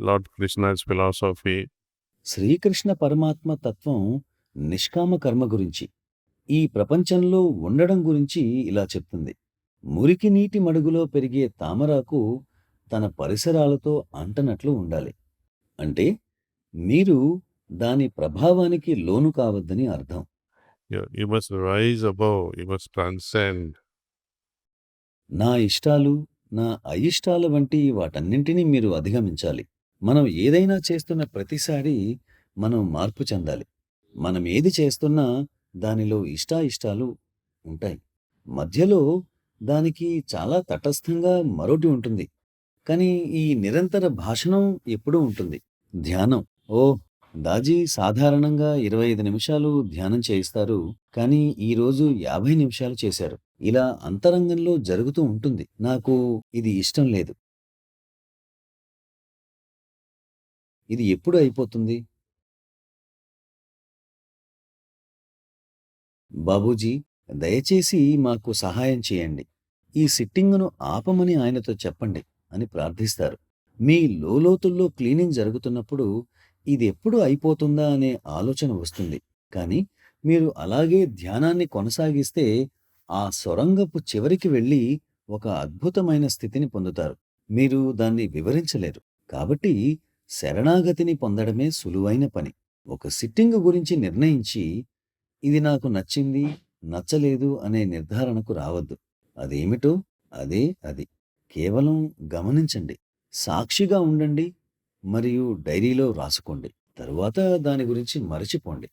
Lord Krishna's philosophy. Srikrishna పరమాత్మ తత్వం నిష్కామ కర్మ గురించి, ఈ ప్రపంచంలో ఉండడం గురించి ఇలా చెప్తుంది. మురికి నీటి మడుగులో పెరిగే తామరాకు తన పరిసరాలతో అంటనట్లు ఉండాలి. అంటే మీరు దాని ప్రభావానికి లోను కావద్దని అర్థం. You must rise above, you must transcend. నా ఇష్టాలు, నా అయిష్టాల వంటి వాటన్నింటినీ మీరు అధిగమించాలి. మనం ఏదైనా చేస్తున్న ప్రతిసారి మనం మార్పు చెందాలి. మనం ఏది చేస్తున్నా దానిలో ఇష్టాయిష్టాలు ఉంటాయి. మధ్యలో దానికి చాలా తటస్థంగా మరోటి ఉంటుంది. కానీ ఈ నిరంతర భాషణం ఎప్పుడూ ఉంటుంది. ధ్యానం. ఓహ్! దాజీ సాధారణంగా 25 నిమిషాలు ధ్యానం చేయిస్తారు. కానీ ఈరోజు 50 నిమిషాలు చేశారు. ఇలా అంతరంగంలో జరుగుతూ ఉంటుంది. నాకు ఇది ఇష్టం లేదు. ఇది ఎప్పుడు అయిపోతుంది? బాబూజీ, దయచేసి మాకు సహాయం చేయండి. ఈ సిట్టింగును ఆపమని ఆయనతో చెప్పండి అని ప్రార్థిస్తారు. మీ లోలోతుల్లో క్లీనింగ్ జరుగుతున్నప్పుడు ఇదెప్పుడు అయిపోతుందా అనే ఆలోచన వస్తుంది. కానీ మీరు అలాగే ధ్యానాన్ని కొనసాగిస్తే ఆ సొరంగపు చివరికి వెళ్ళి ఒక అద్భుతమైన స్థితిని పొందుతారు. మీరు దాన్ని వివరించలేరు. కాబట్టి శరణాగతిని పొందడమే సులువైన పని. ఒక సిట్టింగు గురించి నిర్ణయించి ఇది నాకు నచ్చింది, నచ్చలేదు అనే నిర్ధారణకు రావద్దు. అదేమిటో అదే అది. కేవలం గమనించండి. సాక్షిగా ఉండండి మరియు డైరీలో రాసుకోండి. తరువాత దాని గురించి మరచిపోండి.